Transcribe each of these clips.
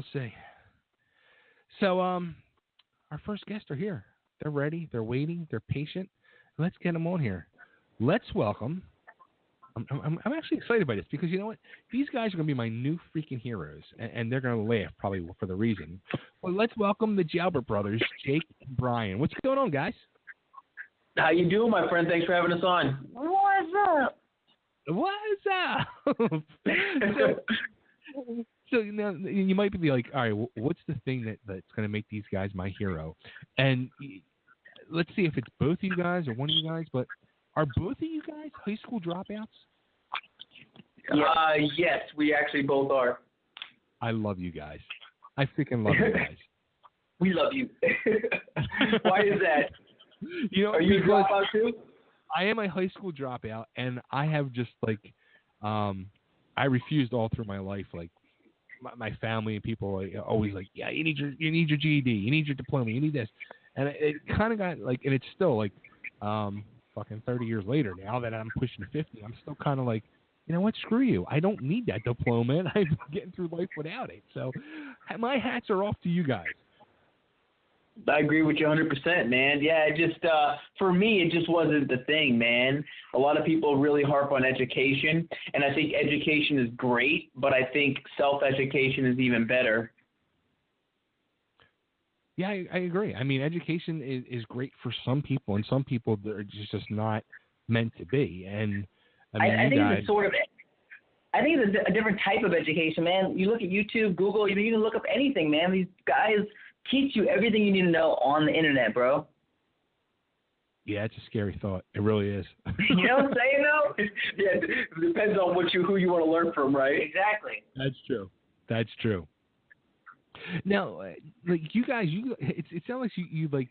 We'll see. So, our first guests are here. They're ready. They're waiting. They're patient. Let's get them on here. Let's welcome. I'm actually excited by this because you know what? These guys are going to be my new freaking heroes, and they're going to laugh probably for the reason. Well, let's welcome the Jalbert Brothers, Jake and Brian. What's going on, guys? How you doing, my friend? Thanks for having us on. What's up? What's up? So now you might be like, all right, what's the thing that's going to make these guys my hero? And let's see if it's both of you guys or one of you guys, but are both of you guys high school dropouts? Yes, we actually both are. I love you guys. I freaking love you guys. We love you. Why is that? You know, are you a dropout too? I am a high school dropout, and I have just like, I refused all through my life. Like my family and people are always like, yeah, you need your GED, you need your diploma, you need this, and it kind of got like, and it's still like, fucking 30 years later, now that I'm pushing 50, I'm still kind of like, you know what, screw you. I don't need that diploma, and I'm getting through life without it. So my hats are off to you guys. I agree with you 100%, man. Yeah, it just, for me, it just wasn't the thing, man. A lot of people really harp on education, and I think education is great, but I think self-education is even better. Yeah, I agree. I mean, education is great for some people, and some people they're just not meant to be. And I think it's I think it's a different type of education, man. You look at YouTube, Google, you can look up anything, man. These guys teach you everything you need to know on the internet, bro. Yeah, it's a scary thought. It really is. You know what I'm saying, though? Yeah, it depends on who you want to learn from, right? Exactly. That's true. That's true. Now, like you guys, it sounds like you like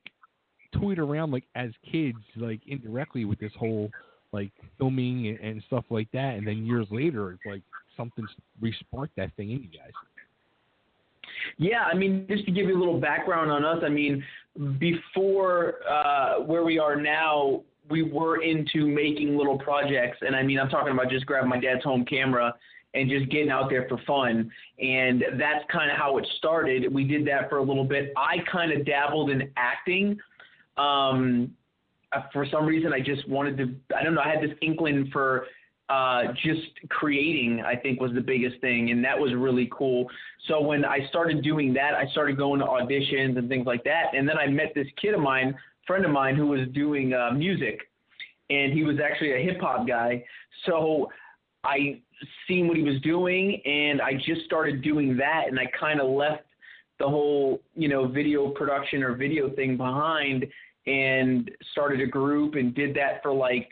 toyed around like as kids, like indirectly with this whole like filming and stuff like that, and then years later, it's like something re-sparked that thing in you guys. Yeah, I mean, just to give you a little background on us, I mean, before where we are now, we were into making little projects, and I mean, I'm talking about just grabbing my dad's home camera and just getting out there for fun. And that's kind of how it started. We did that for a little bit. I kind of dabbled in acting. For some reason, I just wanted to, I don't know, I had this inkling for just creating, I think was the biggest thing. And that was really cool. So when I started doing that, I started going to auditions and things like that. And then I met this friend of mine who was doing music. And he was actually a hip hop guy. So I seen what he was doing, and I just started doing that, and I kind of left the whole, video production or video thing behind and started a group and did that for like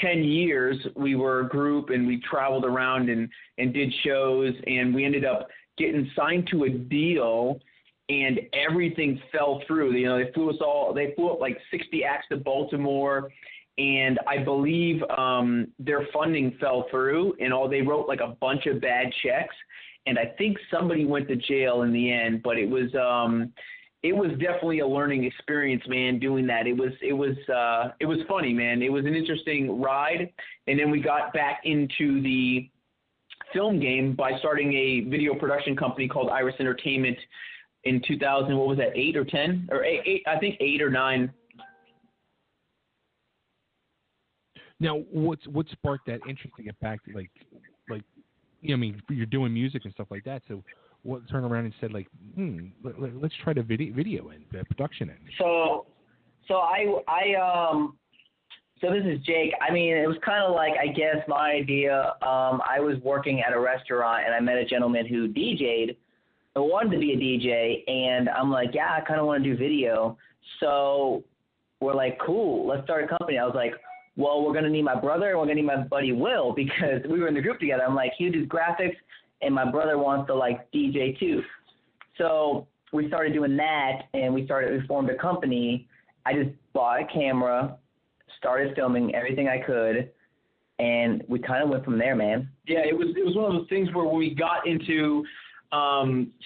10 years. We were a group, and we traveled around and did shows, and we ended up getting signed to a deal, and everything fell through. They flew up like 60 acts to Baltimore, and I believe their funding fell through, and they wrote like a bunch of bad checks, and I think somebody went to jail in the end. But it was definitely a learning experience, man. Doing that, it was funny, man. It was an interesting ride, and then we got back into the film game by starting a video production company called Iris Entertainment in 2000. What was that? 8 or 10 or 8? I think 8 or 9. Now, what sparked that interest to get back to like, I mean, you're doing music and stuff like that. So, what turned around and said like, let's try the video end, the production end. So this is Jake. I mean, it was kind of like, I guess my idea. I was working at a restaurant, and I met a gentleman who DJ'd. I wanted to be a DJ, and I'm like, yeah, I kind of want to do video. So we're like, cool, let's start a company. I was like, well, we're going to need my brother and we're going to need my buddy Will, because we were in the group together. I'm like, he does graphics and my brother wants to like DJ too. So we started doing that, and we formed a company. I just bought a camera, started filming everything I could, and we kind of went from there, man. Yeah, it was one of those things where we got into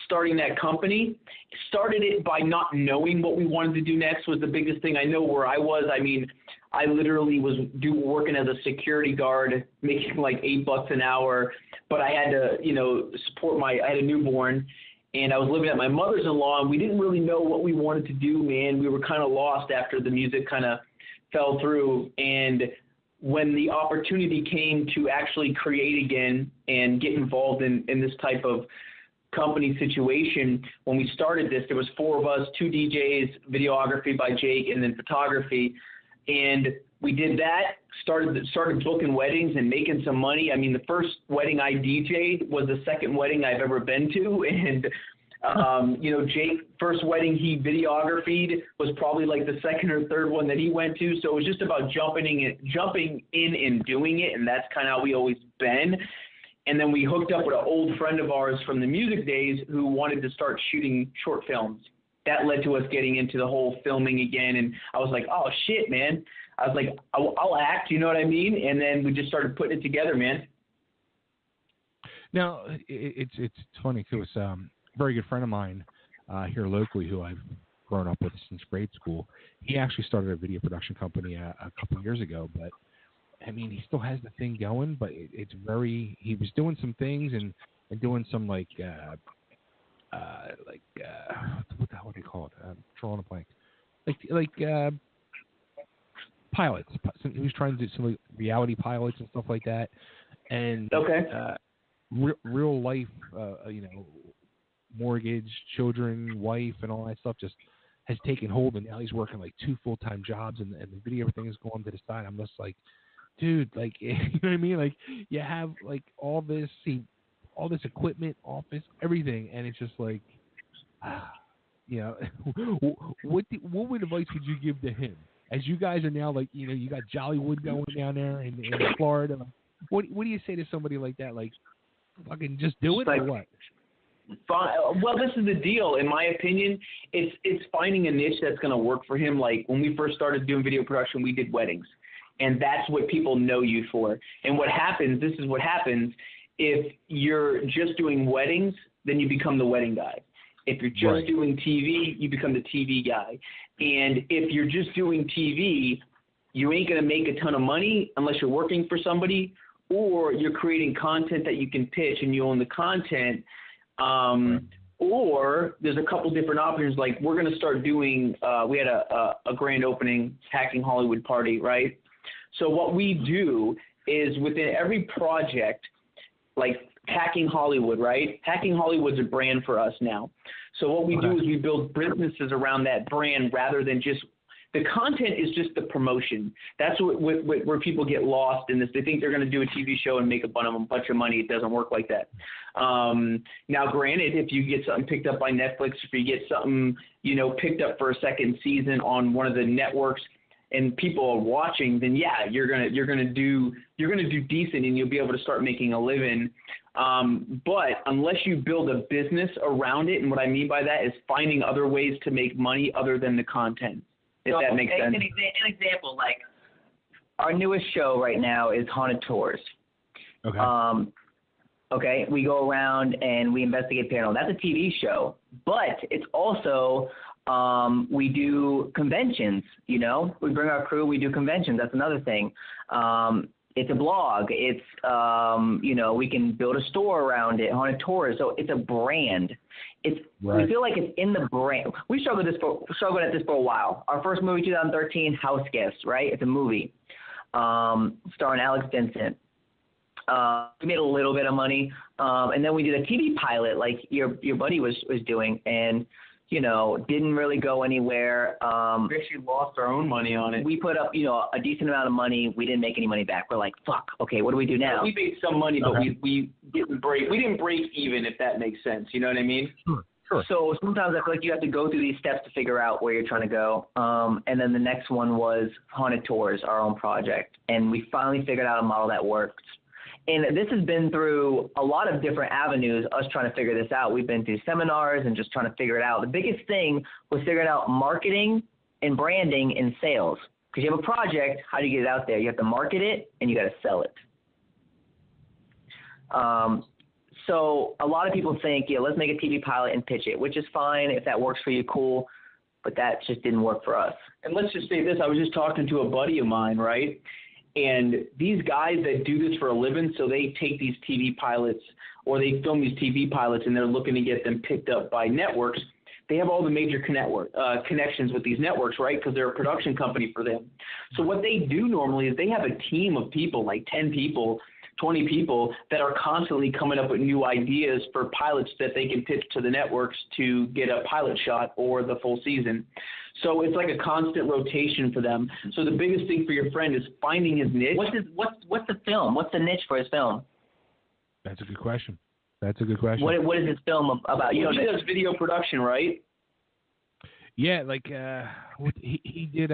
starting that company, started it by not knowing what we wanted to do next was the biggest thing. I know where I was. I mean, I literally was working as a security guard, making like $8 an hour, but I had to, support I had a newborn, and I was living at my mother's-in-law, and we didn't really know what we wanted to do, man. We were kind of lost after the music kind of fell through. And when the opportunity came to actually create again and get involved in this type of company situation, when we started this, there was 4 of us, 2 DJs, videography by Jake, and then photography. And we did that, started booking weddings and making some money. I mean, the first wedding I DJ'd was the second wedding I've ever been to. And, Jake, first wedding he videographied was probably like the second or third one that he went to. So it was just about jumping in and doing it. And that's kind of how we always been. And then we hooked up with an old friend of ours from the music days who wanted to start shooting short films. That led to us getting into the whole filming again. And I was like, oh, shit, man. I was like, I'll act, you know what I mean? And then we just started putting it together, man. Now, it's funny, too. It's a very good friend of mine here locally who I've grown up with since grade school. He actually started a video production company a couple of years ago, but I mean, he still has the thing going, but it's very. He was doing some things and doing some what the hell do you call it? I'm drawing a blank. Pilots. He was trying to do some reality pilots and stuff like that, and real life, mortgage, children, wife, and all that stuff just has taken hold, and now he's working like 2 full-time jobs, and the video thing is going to the side. I'm just like, dude, like, you know what I mean? Like, you have like all this equipment, office, everything, and it's just like, what advice would you give to him? As you guys are now, like, you got Jallywood going down there in Florida. What do you say to somebody like that? Like, fucking just do it, or what? Well, this is the deal. In my opinion, it's finding a niche that's going to work for him. Like, when we first started doing video production, we did weddings. And that's what people know you for. And this is what happens, if you're just doing weddings, then you become the wedding guy. If you're just doing TV, you become the TV guy. And if you're just doing TV, you ain't going to make a ton of money unless you're working for somebody, or you're creating content that you can pitch and you own the content. Or there's a couple different options. Like, we're going to start doing, we had a grand opening Hacking Hollywood party, right? So what we do is within every project, like Hacking Hollywood, right? Hacking Hollywood's a brand for us now. So what we do is we build businesses around that brand rather than just – the content is just the promotion. That's where people get lost in this. They think they're going to do a TV show and make a bunch of money. It doesn't work like that. Now, granted, if you get something picked up by Netflix, if you get something, picked up for a second season on one of the networks and people are watching, then yeah, you're gonna do decent and you'll be able to start making a living. But unless you build a business around it, and what I mean by that is finding other ways to make money other than the content, if that makes sense. An example, like our newest show right now is Haunted Tours. Okay. We go around and we investigate paranormal. That's a TV show, but it's also we do conventions. We bring our crew. We do conventions. That's another thing. It's a blog. It's we can build a store around it. Haunted Tours. So it's a brand. We feel like it's in the brand. We struggled at this for a while. Our first movie, 2013, House Guests. Right? It's a movie starring Alex Vincent. We made a little bit of money, and then we did a TV pilot like your buddy was doing, and didn't really go anywhere. We actually lost our own money on it. We put up a decent amount of money. We didn't make any money back. We're like, fuck. Okay, what do we do now? We made some money, but we didn't break. We didn't break even, if that makes sense. You know what I mean? Sure. So sometimes I feel like you have to go through these steps to figure out where you're trying to go. And then the next one was Haunted Tours, our own project, and we finally figured out a model that works. And this has been through a lot of different avenues, us trying to figure this out. We've been through seminars and just trying to figure it out. The biggest thing was figuring out marketing and branding and sales. Because you have a project, how do you get it out there? You have to market it and you got to sell it. So a lot of people think, let's make a TV pilot and pitch it, which is fine. If that works for you, cool. But that just didn't work for us. And let's just say this. I was just talking to a buddy of mine, right? And these guys that do this for a living, so they take these TV pilots or they film these TV pilots and they're looking to get them picked up by networks. They have all the major connections with these networks, right, because they're a production company for them. So what they do normally is they have a team of people, like 10 people, 20 people, that are constantly coming up with new ideas for pilots that they can pitch to the networks to get a pilot shot or the full season. So it's like a constant rotation for them. So the biggest thing for your friend is finding his niche. What's the film? What's the niche for his film? That's a good question. What is his film about? He does video production, right? Yeah, like he did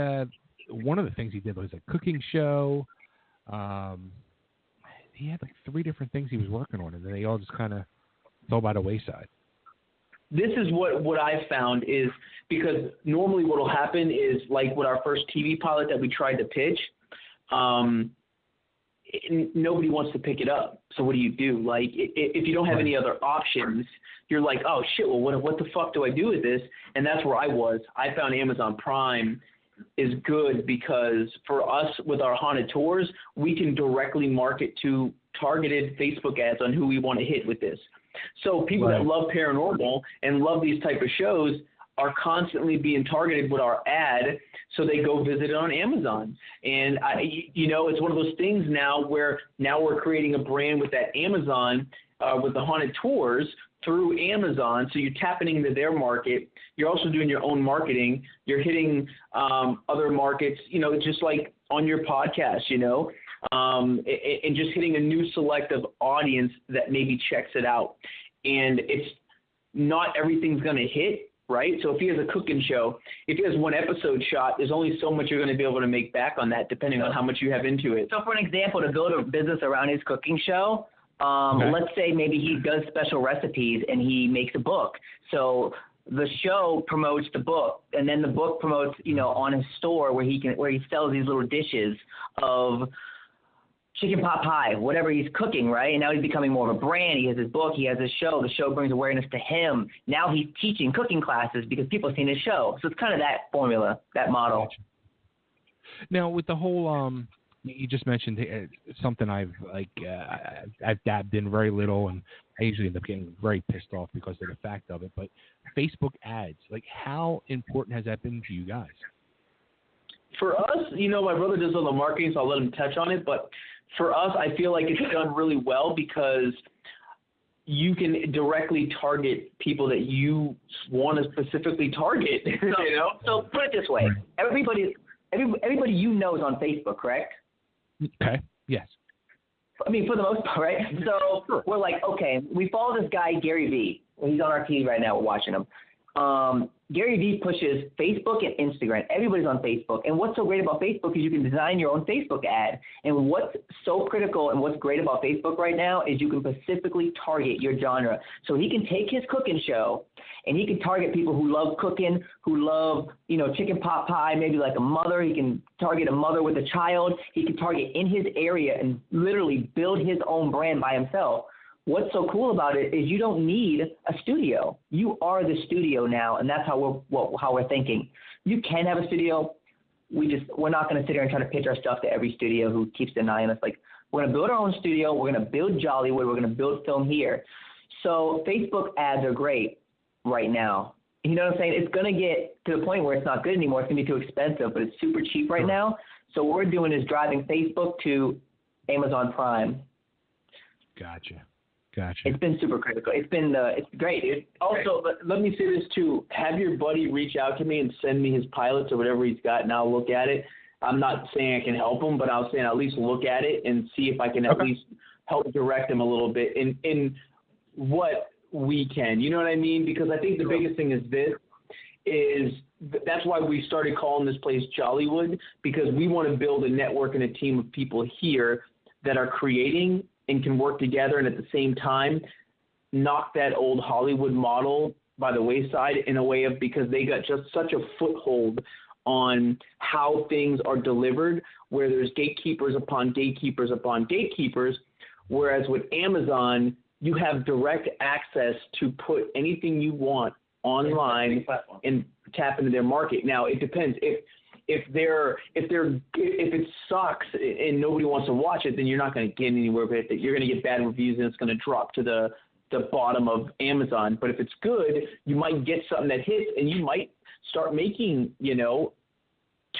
one of the things he did was a cooking show. He had like 3 different things he was working on, and then they all just kind of fell by the wayside. This is what I found is because normally what will happen is like with our first TV pilot that we tried to pitch, nobody wants to pick it up. So what do? Like if you don't have any other options, you're like, oh shit, well what the fuck do I do with this? And that's where I was. I found Amazon Prime is good because for us with our haunted tours, we can directly market to targeted Facebook ads on who we want to hit with this. So people that love paranormal and love these type of shows are constantly being targeted with our ad, so they go visit it on Amazon. And it's one of those things now where now we're creating a brand with that Amazon, with the haunted tours through Amazon. So you're tapping into their market. You're also doing your own marketing. You're hitting other markets, just like on your podcast, and just hitting a new selective audience that maybe checks it out. And it's not everything's going to hit, right? So if he has a cooking show, if he has one episode shot, there's only so much you're going to be able to make back on that depending on how much you have into it. So for an example, to build a business around his cooking show, let's say maybe he does special recipes and he makes a book. So the show promotes the book, and then the book promotes, on his store where he sells these little dishes of chicken pot pie, whatever he's cooking, right? And now he's becoming more of a brand. He has his book. He has his show. The show brings awareness to him. Now he's teaching cooking classes because people have seen his show. So it's kind of that formula, that model. Gotcha. Now, with the whole you just mentioned something I've dabbed in very little, and I usually end up getting very pissed off because of the fact of it. But Facebook ads, like how important has that been to you guys? For us, my brother does all the marketing, so I'll let him touch on it. But for us, I feel like it's done really well because you can directly target people that you want to specifically target. So put it this way: everybody is on Facebook, correct? Okay. Yes. I mean, for the most part, right? So we're like, okay, we follow this guy, Gary Vee. He's on our TV right now. We're watching him. Gary Vee pushes Facebook and Instagram. Everybody's on Facebook. And what's so great about Facebook is you can design your own Facebook ad. And what's so critical and what's great about Facebook right now is you can specifically target your genre. So he can take his cooking show and he can target people who love cooking, who love, chicken pot pie, maybe like a mother. He can target a mother with a child. He can target in his area and literally build his own brand by himself. What's so cool about it is you don't need a studio. You are the studio now, and that's how we're thinking. You can have a studio. We're not going to sit here and try to pitch our stuff to every studio who keeps denying us. Like, we're going to build our own studio. We're going to build Jallywood. We're going to build film here. So Facebook ads are great right now. You know what I'm saying? It's going to get to the point where it's not good anymore. It's going to be too expensive, but it's super cheap right now. So what we're doing is driving Facebook to Amazon Prime. Gotcha. It's been super critical. It's great. Also, let me say this too. Have your buddy reach out to me and send me his pilots or whatever he's got, and I'll look at it. I'm not saying I can help him, but I'll say at least look at it and see if I can at least help direct him a little bit in what we can. You know what I mean? Because I think the biggest thing is that's why we started calling this place Jallywood, because we want to build a network and a team of people here that are creating and can work together, and at the same time knock that old Hollywood model by the wayside in a way of, because they got just such a foothold on how things are delivered, where there's gatekeepers upon gatekeepers upon gatekeepers, whereas with Amazon, you have direct access to put anything you want online and tap into their market. Now, it depends. if it sucks and nobody wants to watch it, then you're not going to get anywhere with it. You're going to get bad reviews and it's going to drop to the bottom of Amazon. But if it's good, you might get something that hits and you might start making,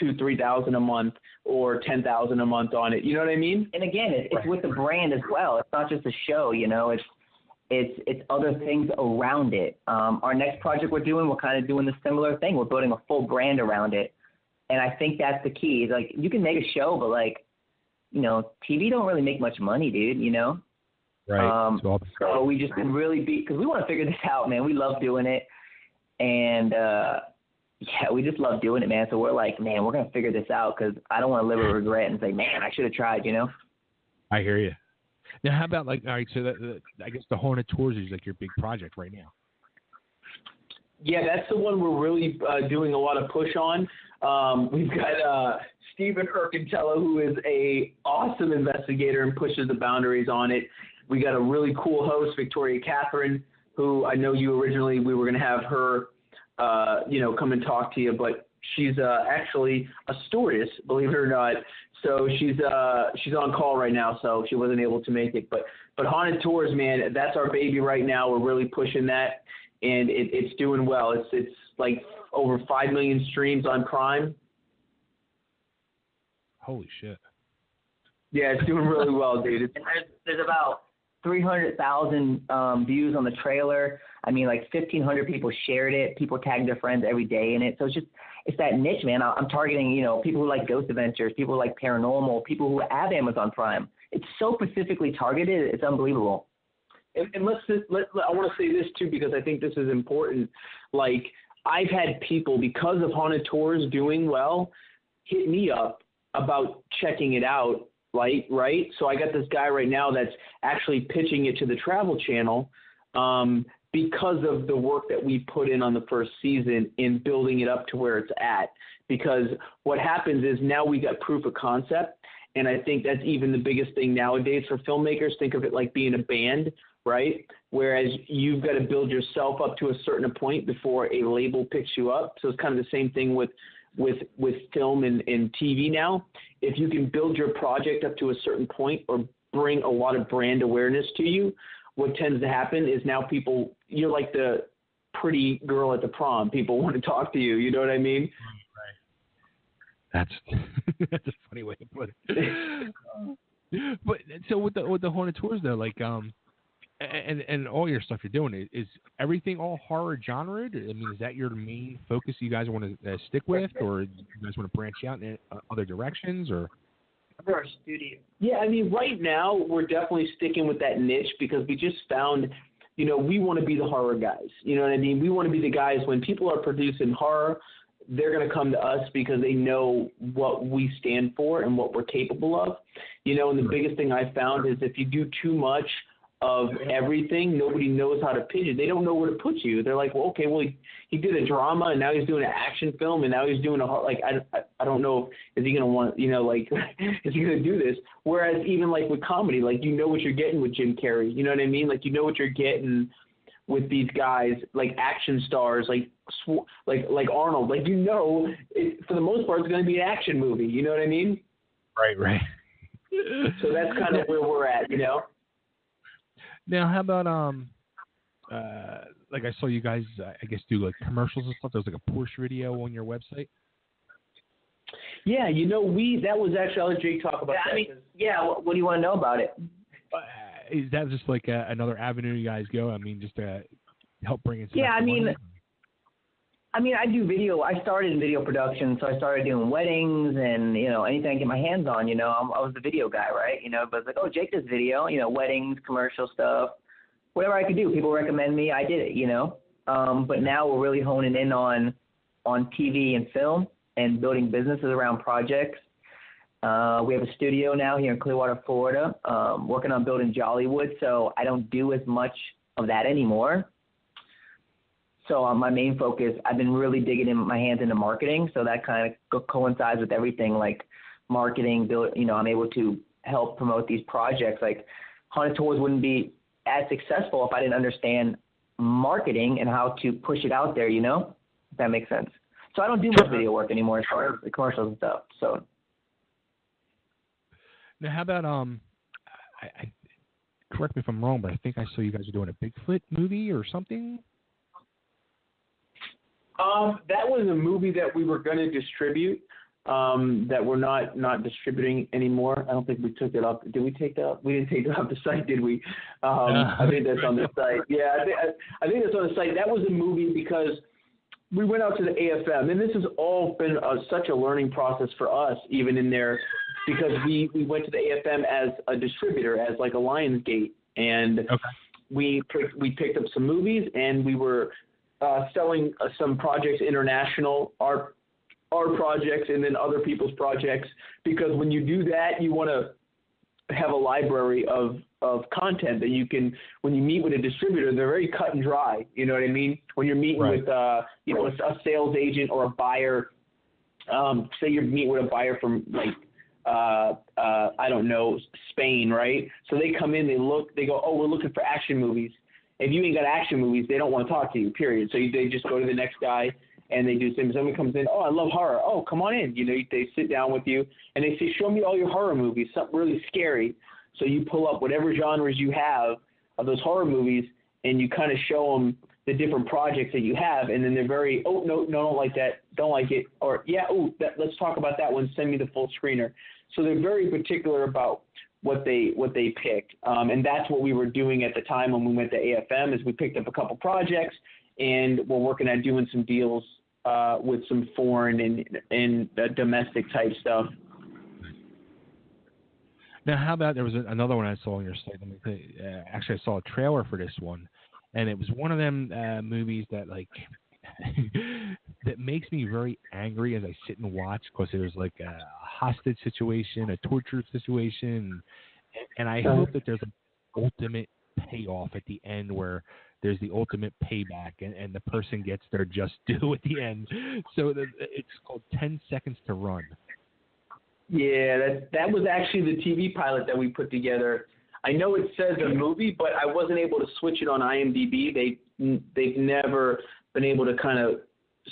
$2,000-3,000 a month or $10,000 a month on it. You know what I mean? And again, it's with the brand as well. It's not just a show, It's other things around it. Our next project we're kind of doing the similar thing. We're building a full brand around it. And I think that's the key. It's like, you can make a show, but TV don't really make much money, dude, Right. So we just been really because we want to figure this out, man. We love doing it. And, we just love doing it, man. So we're like, man, we're going to figure this out because I don't want to live with regret and say, man, I should have tried, I hear you. Now, how about all right, so I guess the Hornet Tours is like your big project right now. Yeah, that's the one we're really doing a lot of push on. We've got Stephen Urcantello, who is a awesome investigator and pushes the boundaries on it. We got a really cool host, Victoria Catherine, who I know we were going to have her, come and talk to you, but she's actually a stewardess, believe it or not. So she's on call right now, so she wasn't able to make it. But Haunted Tours, man, that's our baby right now. We're really pushing that, and it's doing well. It's like over 5 million streams on Prime. Holy shit! Yeah, it's doing really well, dude. There's about 300,000 views on the trailer. I mean, like 1,500 people shared it. People tagged their friends every day in it. So it's that niche, man. I'm targeting, people who like ghost adventures, people who like paranormal, people who have Amazon Prime. It's so specifically targeted. It's unbelievable. And I want to say this too, because I think this is important. Like, I've had people, because of Haunted Tours doing well, hit me up about checking it out. Right. So I got this guy right now that's actually pitching it to the Travel Channel because of the work that we put in on the first season in building it up to where it's at. Because what happens is now we got proof of concept. And I think that's even the biggest thing nowadays for filmmakers. Think of it like being a band, right? Whereas you've got to build yourself up to a certain point before a label picks you up. So it's kind of the same thing with film and TV now. If you can build your project up to a certain point or bring a lot of brand awareness to you, what tends to happen is now you're like the pretty girl at the prom. People want to talk to you. You know what I mean? That's a funny way to put it. But so with the Haunted Tours though, like and all your stuff you're doing, is everything all horror genre? I mean, is that your main focus you guys want to stick with, or do you guys want to branch out in other directions, or? Our studio. Yeah, I mean, right now we're definitely sticking with that niche because we just found, we want to be the horror guys. You know what I mean? We want to be the guys when people are producing horror, they're going to come to us because they know what we stand for and what we're capable of. And the biggest thing I found is if you do too much of everything, nobody knows how to pitch it. They don't know where to put you. They're like, well, okay, he did a drama and now he's doing an action film and now he's doing I don't know, is he going to want, is he going to do this? Whereas even like with comedy, like, what you're getting with Jim Carrey, you know what I mean? Like, what you're getting with these guys, like action stars, like Arnold, like, for the most part, it's going to be an action movie. You know what I mean? Right. So that's kind of where we're at, Now, how about like I saw you guys, I guess, do like commercials and stuff. There was like a Porsche video on your website. Yeah, that was actually, I'll let Jake talk about that. What do you want to know about it? Is that just like another avenue you guys go? I mean, just to help bring in some money? I mean, I do video. I started in video production, so I started doing weddings and, anything I get my hands on, I was the video guy, right? But it's like, oh, Jake does video, weddings, commercial stuff, whatever I could do. People recommend me, I did it, But now we're really honing in on TV and film and building businesses around projects. We have a studio now here in Clearwater, Florida, working on building Jallywood, so I don't do as much of that anymore. So my main focus, I've been really digging in my hands into marketing. So that kind of coincides with everything like marketing, I'm able to help promote these projects. Like Haunted Tours wouldn't be as successful if I didn't understand marketing and how to push it out there, if that makes sense. So I don't do much video work anymore as far as the commercials and stuff. So. Now, how about I correct me if I'm wrong, but I think I saw you guys are doing a Bigfoot movie or something. That was a movie that we were going to distribute. That we're not distributing anymore. I don't think we took it off. Did we take that off? We didn't take it off the site, did we? I think that's on the site. Yeah, I think that's on the site. That was a movie because we went out to the AFM, and this has all been such a learning process for us, even in there, because we went to the AFM as a distributor, as like a Lionsgate, and we picked up some movies, and we were selling some projects, international art projects, and then other people's projects, because when you do that, you want to have a library of content that you can, when you meet with a distributor, they're very cut and dry. You know what I mean? When you're meeting with, a sales agent or a buyer, say you're meeting with a buyer from like, I don't know, Spain, right? So they come in, they go, oh, we're looking for action movies. If you ain't got action movies, they don't want to talk to you, period. So they just go to the next guy, and they do something. Someone comes in, oh, I love horror. Oh, come on in. You know, they sit down with you, and they say, show me all your horror movies, something really scary. So you pull up whatever genres you have of those horror movies, and you kind of show them the different projects that you have, and then they're very, oh, no, don't like that, don't like it, or, yeah, let's talk about that one, send me the full screener. So they're very particular about what they picked, and that's what we were doing at the time when we went to AFM, is we picked up a couple projects, and we're working at doing some deals with some foreign and domestic type stuff. Now, how about there was another one I saw on your site? Actually, I saw a trailer for this one, and it was one of them movies that like that makes me very angry as I sit and watch, because there's like a hostage situation, a torture situation, and I hope that there's an ultimate payoff at the end where there's the ultimate payback and the person gets their just due at the end. So it's called 10 Seconds to Run. Yeah, that was actually the TV pilot that we put together. I know it says a movie, but I wasn't able to switch it on IMDb. They've never been able to kind of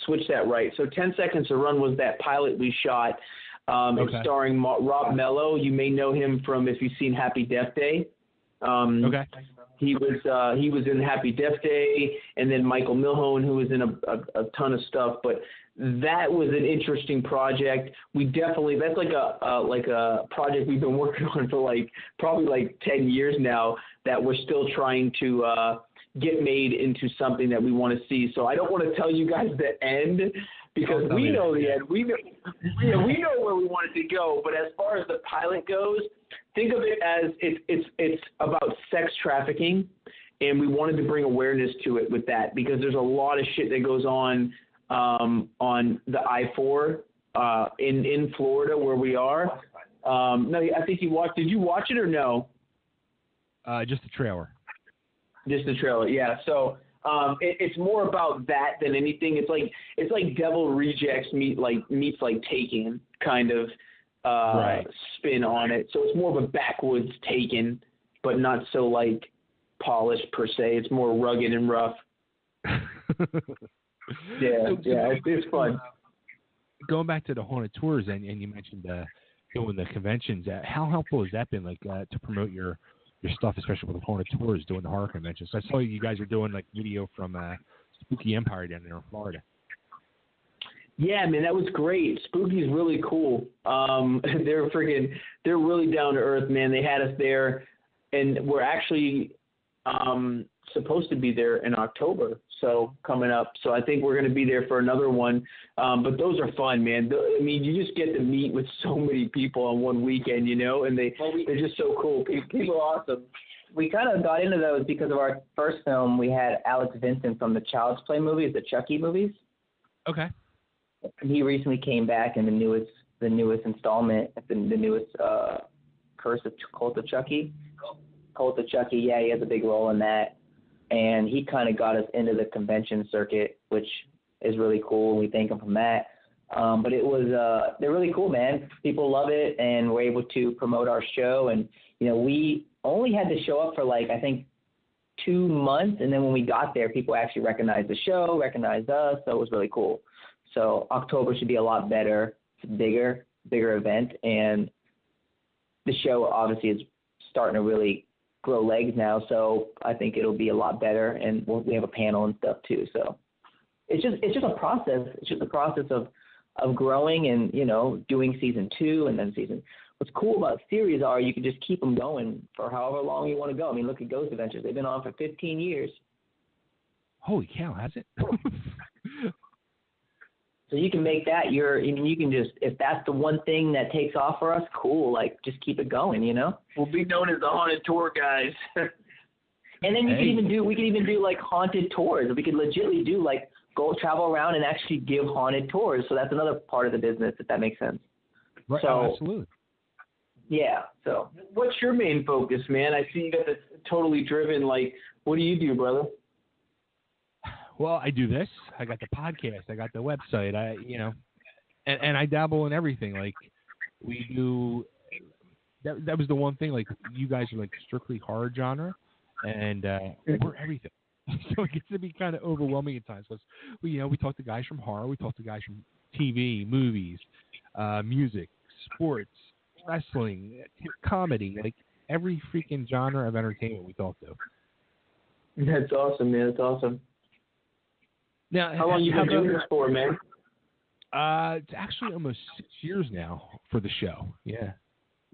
switch that right. So 10 Seconds to Run was that pilot we shot. It's starring Rob Mello. You may know him from, if you've seen Happy Death Day. He was in Happy Death Day, and then Michael Milhone, who was in a ton of stuff. But that was an interesting project. That's like a project we've been working on for probably 10 years now, that we're still trying to get made into something that we want to see. So I don't want to tell you guys the end, because we know the end. We know where we want it to go. But as far as the pilot goes, think of it as it's about sex trafficking, and we wanted to bring awareness to it with that, because there's a lot of shit that goes on the I-4 in Florida where we are. No, I think you watched. Did you watch it or no? Just the trailer. Just the trailer, yeah. So it's more about that than anything. It's like Devil Rejects meets like Taken kind of spin on it. So it's more of a backwoods Taken, but not so like polished per se. It's more rugged and rough. It's fun. Going back to the haunted tours, and you mentioned doing the conventions. How helpful has that been, to promote your stuff, especially with the haunted tours, doing the horror conventions? I saw you guys are doing video from Spooky Empire down there in Florida. Yeah, man, that was great. Spooky's really cool. They're really down to earth, man. They had us there, and we're actually supposed to be there in October, so coming up. So I think we're going to be there for another one. But those are fun, man. I mean, you just get to meet with so many people on one weekend, and they're just so cool. People are awesome. We kind of got into those because of our first film. We had Alex Vincent from the Child's Play movies, the Chucky movies. Okay. And he recently came back in the newest installment, the newest Curse of Cult of Chucky. Cult of Chucky, yeah, he has a big role in that. And he kind of got us into the convention circuit, which is really cool. We thank him for that. But it was they're really cool, man. People love it, and we're able to promote our show. And, we only had to show up for, I think, 2 months. And then when we got there, people actually recognized the show, recognized us. So it was really cool. So October should be a lot better. It's a bigger event, and the show obviously is starting to really grow legs now. So I think it'll be a lot better, and we have a panel and stuff too. So it's just a process. It's just a process of growing and, you know, doing season 2 and then season. What's cool about series are you can just keep them going for however long you want to go. I mean, look at Ghost Adventures. They've been on for 15 years. Holy cow, has it? So you can make that you can just, if that's the one thing that takes off for us, cool, like just keep it going, you know? We'll be known as the haunted tour guys. And then we can even do like haunted tours. We could legitimately do like go travel around and actually give haunted tours. So that's another part of the business, if that makes sense. Right, so, absolutely. Yeah, so. What's your main focus, man? I see you got this totally driven, like, what do you do, brother? Well, I do this. I got the podcast. I got the website. And I dabble in everything. Like we do. That was the one thing. Like you guys are like strictly horror genre, and we're everything. So it gets to be kind of overwhelming at times because we talk to guys from horror. We talk to guys from TV, movies, music, sports, wrestling, comedy. Like every freaking genre of entertainment we talk to. That's awesome, man. That's awesome. Now, how long you been doing this for, man? It's actually almost 6 years now for the show. Yeah.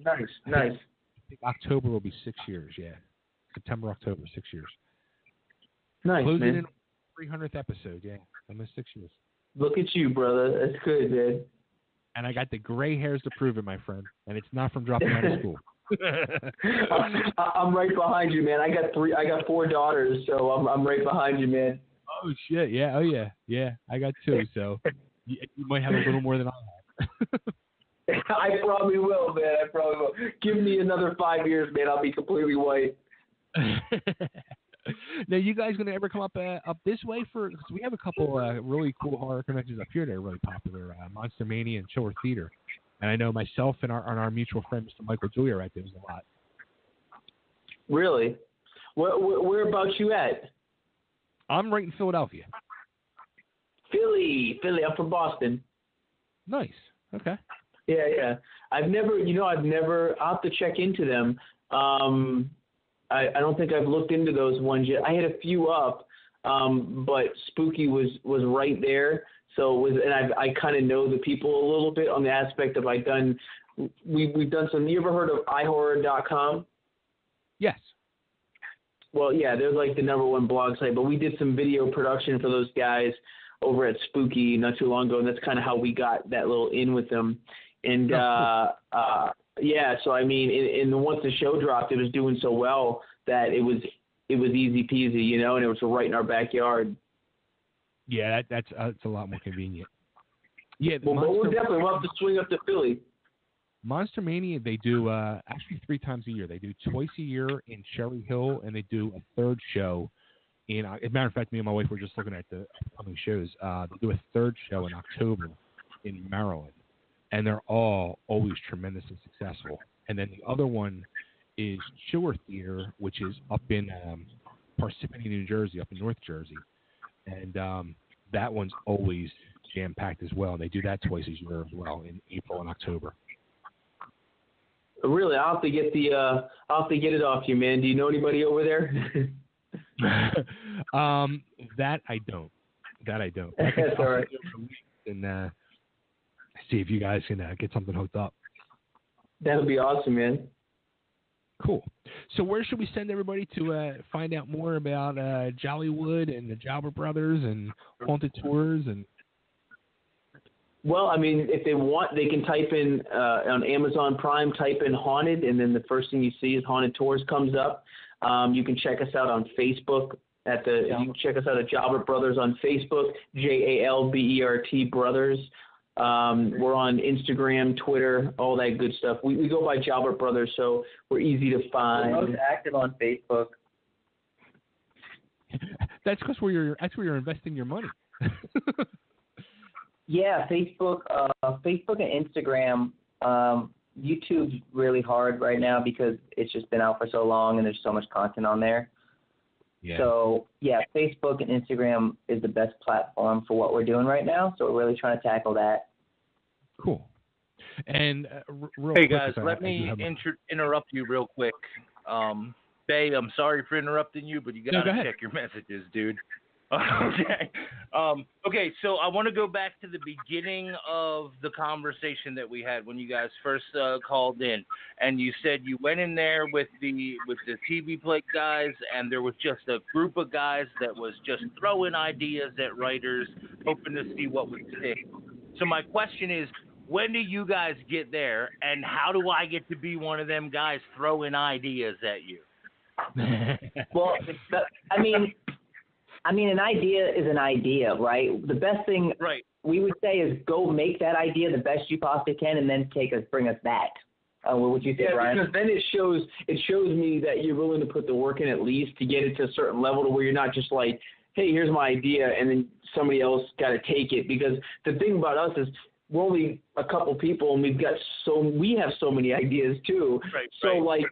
Nice. I think October will be 6 years. Yeah. September, October, 6 years. Nice, Closing man. in 300th episode. Yeah. Almost 6 years. Look at you, brother. That's good, man. And I got the gray hairs to prove it, my friend. And it's not from dropping out of school. I'm right behind you, man. I got 4 daughters, so I'm right behind you, man. Oh shit! Yeah. Oh yeah. Yeah. I got 2, so you might have a little more than I have. I probably will, man. I probably will. Give me another 5 years, man. I'll be completely white. Now, you guys gonna ever come up this way cause we have a couple really cool horror conventions up here that are really popular, Monster Mania and Chiller Theater, and I know myself and our mutual friend Mr. Michael Julia right there a lot. Really? Whereabouts you at? I'm right in Philadelphia. Philly. I'm from Boston. Nice. Okay. Yeah. I've never, I'll have to check into them. I don't think I've looked into those ones yet. I had a few up, but Spooky was right there. So and I kind of know the people a little bit on the aspect of we've done some. You ever heard of iHorror.com? Yes. Well, yeah, they're like the #1 blog site, but we did some video production for those guys over at Spooky not too long ago, and that's kind of how we got that little in with them. And yeah, so I mean, once the show dropped, it was doing so well that it was easy peasy, and it was right in our backyard. Yeah, that's a lot more convenient. Yeah, well, we'll have to swing up to Philly. Monster Mania, they do actually 3 times a year. They do twice a year in Cherry Hill, and they do a 3rd show in. As a matter of fact, me and my wife were just looking at the upcoming shows. They do a 3rd show in October in Maryland, and they're always tremendously successful. And then the other one is Chiller Theater, which is up in Parsippany, New Jersey, up in North Jersey, and that one's always jam-packed as well. And they do that twice a year as well in April and October. Really, I'll have to get it off you, man. Do you know anybody over there? That I don't. That's all right. And see if you guys can get something hooked up. That would be awesome, man. Cool. So where should we send everybody to find out more about Jallywood and the Jalbert Brothers and haunted tours and? Well, I mean, if they want, they can type in on Amazon Prime, type in haunted, and then the first thing you see is Haunted Tours comes up. You can check us out on Facebook you can check us out at Jalbert Brothers on Facebook, Jalbert Brothers. We're on Instagram, Twitter, all that good stuff. We go by Jalbert Brothers, so we're easy to find. We're most active on Facebook. That's because where you're investing your money. Yeah, Facebook and Instagram. YouTube's really hard right now because it's just been out for so long and there's so much content on there. Yeah. So, yeah, Facebook and Instagram is the best platform for what we're doing right now. So we're really trying to tackle that. Cool. And real hey quick, guys, let me interrupt you real quick. Bay, I'm sorry for interrupting you, but you gotta check your messages, dude. Okay. Okay, so I want to go back to the beginning of the conversation that we had when you guys first called in, and you said you went in there with the TV plate guys, and there was just a group of guys that was just throwing ideas at writers, hoping to see what would stick. So my question is, when do you guys get there, and how do I get to be one of them guys throwing ideas at you? Well, I mean, an idea is an idea, right? The best thing we would say is go make that idea the best you possibly can, and then bring us back. What would you say, Brian? Because then it shows me that you're willing to put the work in at least to get it to a certain level to where you're not just like, hey, here's my idea, and then somebody else got to take it. Because the thing about us is we're only a couple people, and we have so many ideas too. Like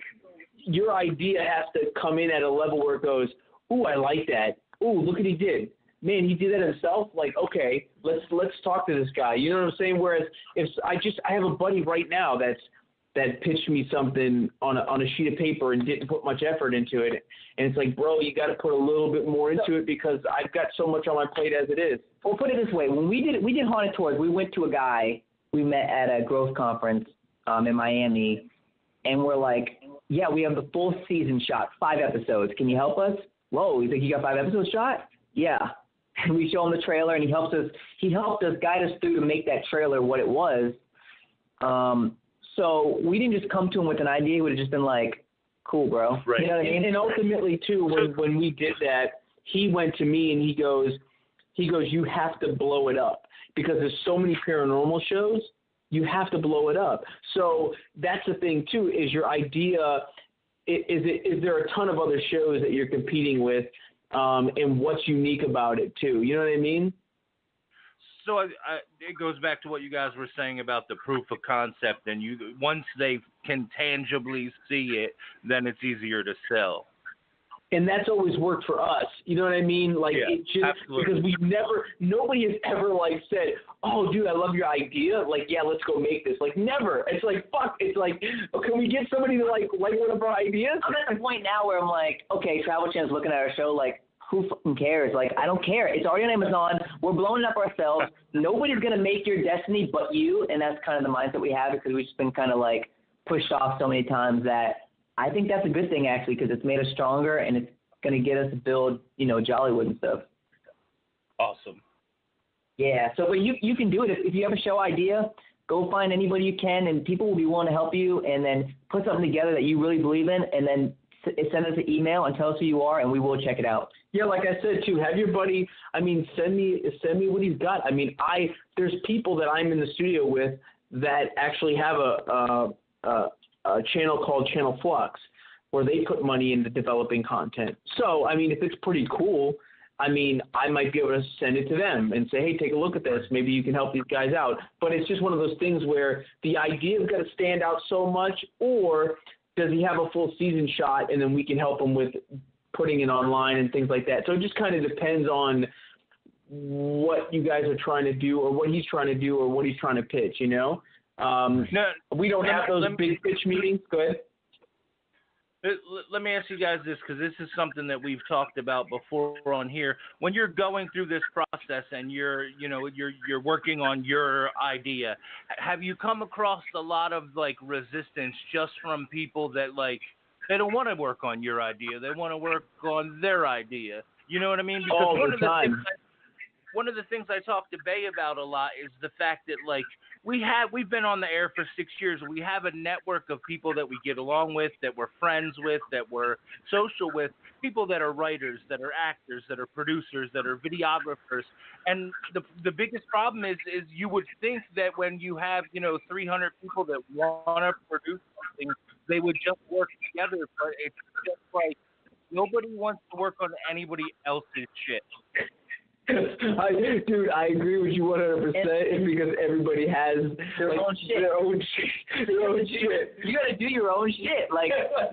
your idea has to come in at a level where it goes, ooh, I like that. Ooh, look what he did. Man, he did that himself. Like, okay, let's talk to this guy. You know what I'm saying? Whereas if I have a buddy right now that pitched me something on a sheet of paper and didn't put much effort into it, and it's like, bro, you got to put a little bit more into it because I've got so much on my plate as it is. Well, put it this way: when we did Haunted Tours, we went to a guy we met at a growth conference in Miami, and we're like, yeah, we have the full season shot, 5 episodes. Can you help us? Whoa, you think you got 5 episodes shot? Yeah. And we show him the trailer, and he helped us guide us through to make that trailer what it was. So we didn't just come to him with an idea. It would have just been like, cool, bro. Right. You know what I mean? And ultimately, too, when we did that, he went to me and he goes, you have to blow it up because there's so many paranormal shows. You have to blow it up. So that's the thing, too, is your idea – is there a ton of other shows that you're competing with, and what's unique about it too? You know what I mean? So it goes back to what you guys were saying about the proof of concept, and once they can tangibly see it, then it's easier to sell. And that's always worked for us. You know what I mean? Like, it just, absolutely. Because nobody has ever like said, oh, dude, I love your idea. Like, yeah, let's go make this. Like, never. It's like, fuck. It's like, oh, can we get somebody to like one of our ideas? I'm at the point now where I'm like, okay, Travel Channel's looking at our show like, who fucking cares? Like, I don't care. It's already on Amazon. We're blowing it up ourselves. Nobody's going to make your destiny but you. And that's kind of the mindset we have because we've just been kind of like pushed off so many times that I think that's a good thing, actually, because it's made us stronger and it's going to get us to build, Jallywood and stuff. Awesome. Yeah. So, but you can do it. If you have a show idea, go find anybody you can, and people will be willing to help you, and then put something together that you really believe in, and then send us an email and tell us who you are, and we will check it out. Yeah, like I said, too, have your buddy, send me what he's got. There's people that I'm in the studio with that actually have a channel called Channel Flux, where they put money into developing content. So, if it's pretty cool, I might be able to send it to them and say, hey, take a look at this. Maybe you can help these guys out. But it's just one of those things where the idea's got to stand out so much, or does he have a full season shot and then we can help him with putting it online and things like that. So it just kind of depends on what you guys are trying to do or what he's trying to do or what he's trying to pitch, No, we don't have those big pitch meetings. Go ahead. Let me ask you guys this, because this is something that we've talked about before on here. When you're going through this process and you're working on your idea, have you come across a lot of resistance just from people that they don't want to work on your idea, they want to work on their idea? You know what I mean? Because all the time. One of the things I talk to Bay about a lot is the fact that we've been on the air for 6 years. We have a network of people that we get along with, that we're friends with, that we're social with, people that are writers, that are actors, that are producers, that are videographers. And the biggest problem is you would think that when you have 300 people that want to produce something, they would just work together. But it's just nobody wants to work on anybody else's shit. Dude, I agree with you 100%. It's because everybody has their own shit. You got to do your own shit.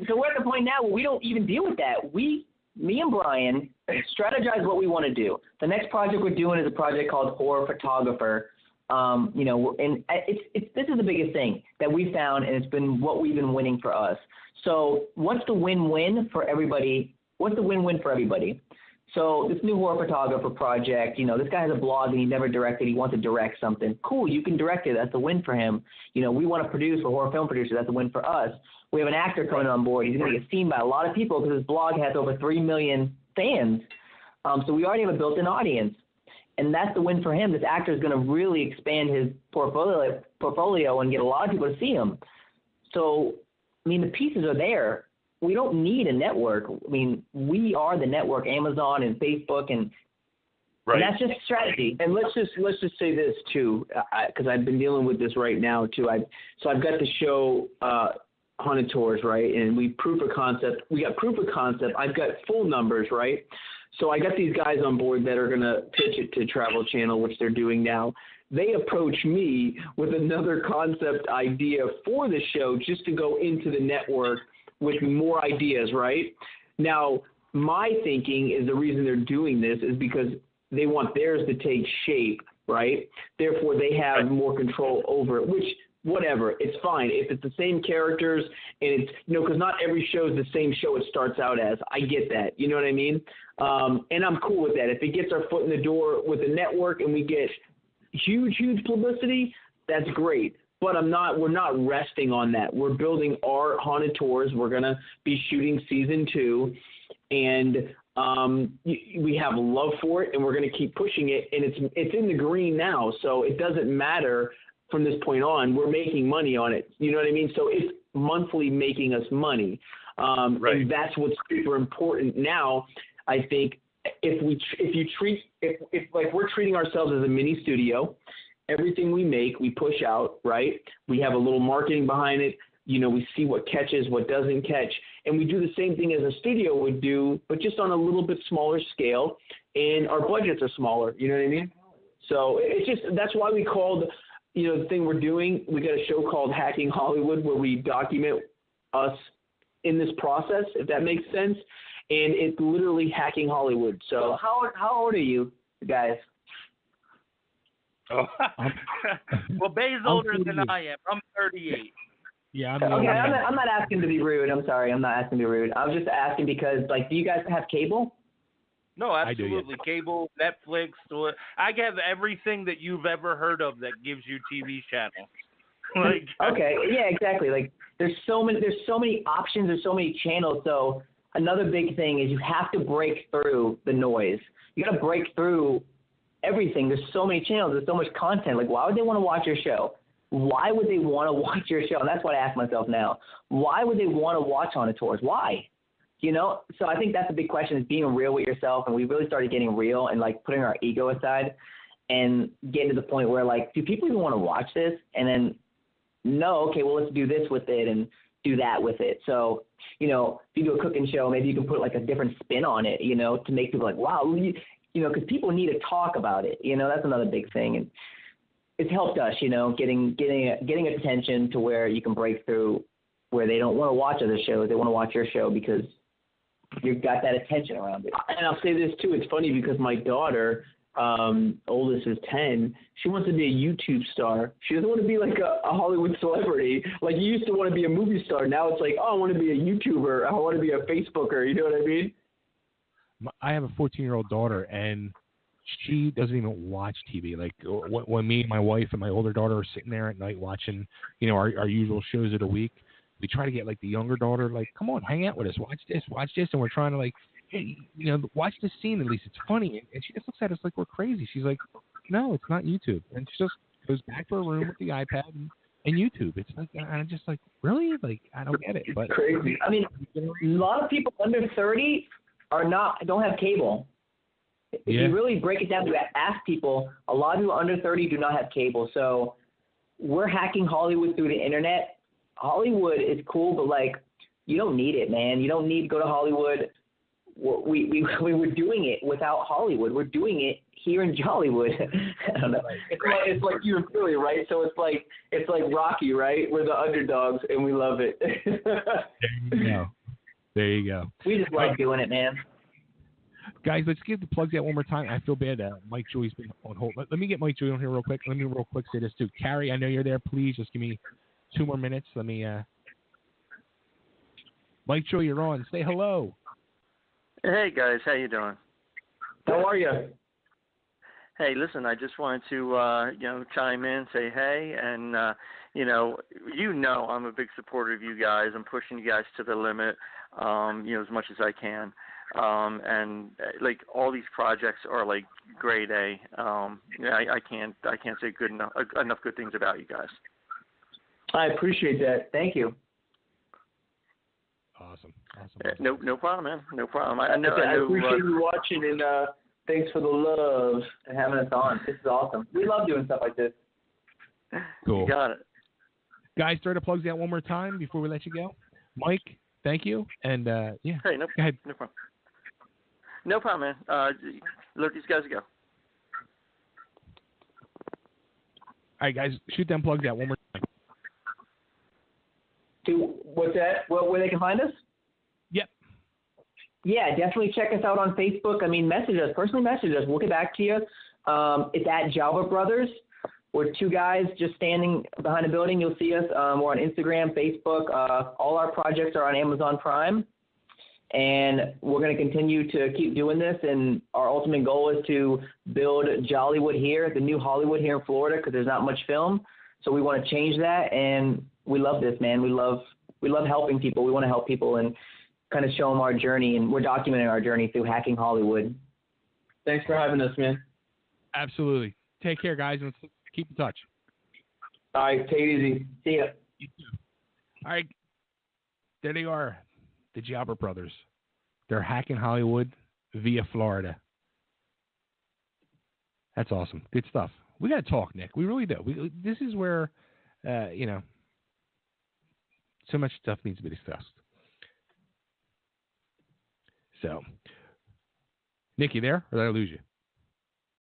So we're at the point now where we don't even deal with that. We me and Brian strategize what we want to do. The next project we're doing is a project called Horror Photographer. And this is the biggest thing that we found, and it's been what we've been winning for us. So what's the win-win for everybody? So this new horror photographer project, this guy has a blog and he never directed. He wants to direct something. Cool, you can direct it. That's a win for him. We want to produce for horror film producers. That's a win for us. We have an actor coming on board. He's going to get seen by a lot of people because his blog has over 3 million fans. So we already have a built-in audience. And that's the win for him. This actor is going to really expand his portfolio and get a lot of people to see him. So, the pieces are there. We don't need a network. We are the network, Amazon and Facebook, and that's just strategy. And let's just say this too, because I've been dealing with this right now too. I've got the show Haunted Tours, right? And we got proof of concept. I've got full numbers, right? So I got these guys on board that are going to pitch it to Travel Channel, which they're doing now. They approach me with another concept idea for the show just to go into the network with more ideas, right? Now, my thinking is the reason they're doing this is because they want theirs to take shape, right? Therefore, they have more control over it, which – whatever, it's fine. If it's the same characters and it's, because not every show is the same show it starts out as. I get that. You know what I mean? And I'm cool with that. If it gets our foot in the door with the network and we get huge publicity, that's great. But we're not resting on that. We're building our Haunted Tours. We're going to be shooting season 2 and we have love for it and we're going to keep pushing it. And it's in the green now. So it doesn't matter. From this point on, we're making money on it. You know what I mean? So it's monthly making us money. And that's what's super important now. I think if we're treating ourselves as a mini studio, everything we make, we push out, right? We have a little marketing behind it. We see what catches, what doesn't catch. And we do the same thing as a studio would do, but just on a little bit smaller scale. And our budgets are smaller. You know what I mean? So that's why we called – the thing we're doing, we got a show called Hacking Hollywood where we document us in this process, if that makes sense. And it's literally hacking Hollywood. So how old are you guys? Oh. Well, Bay's older than I am. I'm 38. Yeah. I'm not asking to be rude. I'm sorry. I'm not asking to be rude. I was just asking because, do you guys have cable? No, absolutely. Cable, Netflix. I have everything that you've ever heard of that gives you TV channels. Okay, yeah, exactly. There's so many options. There's so many channels. So another big thing is you have to break through the noise. You got to break through everything. There's so many channels. There's so much content. Why would they want to watch your show? Why would they want to watch your show? And that's what I ask myself now. Why would they want to watch Haunted Tours? Why? So I think that's a big question is being real with yourself. And we really started getting real and putting our ego aside and getting to the point where do people even want to watch this? And then no, okay, well, let's do this with it and do that with it. So, if you do a cooking show, maybe you can put a different spin on it, to make people wow, because people need to talk about it. That's another big thing. And it's helped us, getting attention to where you can break through where they don't want to watch other shows. They want to watch your show because you've got that attention around it. And I'll say this too. It's funny because my daughter, oldest is 10. She wants to be a YouTube star. She doesn't want to be a Hollywood celebrity. You used to want to be a movie star. Now it's I want to be a YouTuber. I want to be a Facebooker. You know what I mean? I have a 14-year-old daughter, and she doesn't even watch TV. When me and my wife and my older daughter are sitting there at night watching, our usual shows of the week, we try to get the younger daughter, come on, hang out with us, watch this, and we're trying to hey, watch this scene at least, it's funny, and she just looks at us like we're crazy. She's like, no, it's not YouTube, and she just goes back to her room with the iPad and YouTube. It's and I'm just really, I don't get it. But it's crazy. I mean, a lot of people under 30 don't have cable. If you really break it down to ask people, a lot of people under 30 do not have cable. So we're hacking Hollywood through the internet. Hollywood is cool, but you don't need it, man. You don't need to go to Hollywood. We were doing it without Hollywood. We're doing it here in Jallywood. I don't know. It's like you in Philly, right? So it's like Rocky, right? We're the underdogs, and we love it. There you go. We just like doing it, man. Guys, let's give the plugs out one more time. I feel bad. Mike Joey's been on hold. Let me get Mike Joey on here real quick. Let me real quick say this too. Carrie, I know you're there. Please just give me 2 more minutes. Let me. Mike Joey, you're on. Say hello. Hey guys, how you doing? How are you? Hey, listen, I just wanted to chime in, say hey, and I'm a big supporter of you guys. I'm pushing you guys to the limit, as much as I can. And like all these projects are like grade A. I can't say good enough good things about you guys. I appreciate that. Thank you. Awesome. No problem, man. No problem. I appreciate you watching, and thanks for the love and having us on. This is awesome. We love doing stuff like this. Cool. You got it. Guys, throw the plugs out one more time before we let you go. Mike, thank you. And yeah. Hey, go ahead. No problem. No problem, man. Let these guys go. All right, guys, shoot them plugs out one more time. What's that? Where they can find us? Yep. Yeah, definitely check us out on Facebook. I mean, personally message us. We'll get back to you. It's at Jalbert Brothers. We're 2 guys just standing behind a building. You'll see us. We're on Instagram, Facebook. All our projects are on Amazon Prime. And we're going to continue to keep doing this. And our ultimate goal is to build Jallywood here, the new Hollywood here in Florida, because there's not much film. So we want to change that. And we love this, man. We love helping people. We want to help people and kind of show them our journey. And we're documenting our journey through Hacking Hollywood. Thanks for having us, man. Absolutely. Take care, guys, and let's keep in touch. All right, take it easy. See ya. You too. All right. There they are, the Jalbert Brothers. They're hacking Hollywood via Florida. That's awesome. Good stuff. We got to talk, Nick. We really do. This is where, so much stuff needs to be discussed. So, Nick, you there? Or did I lose you?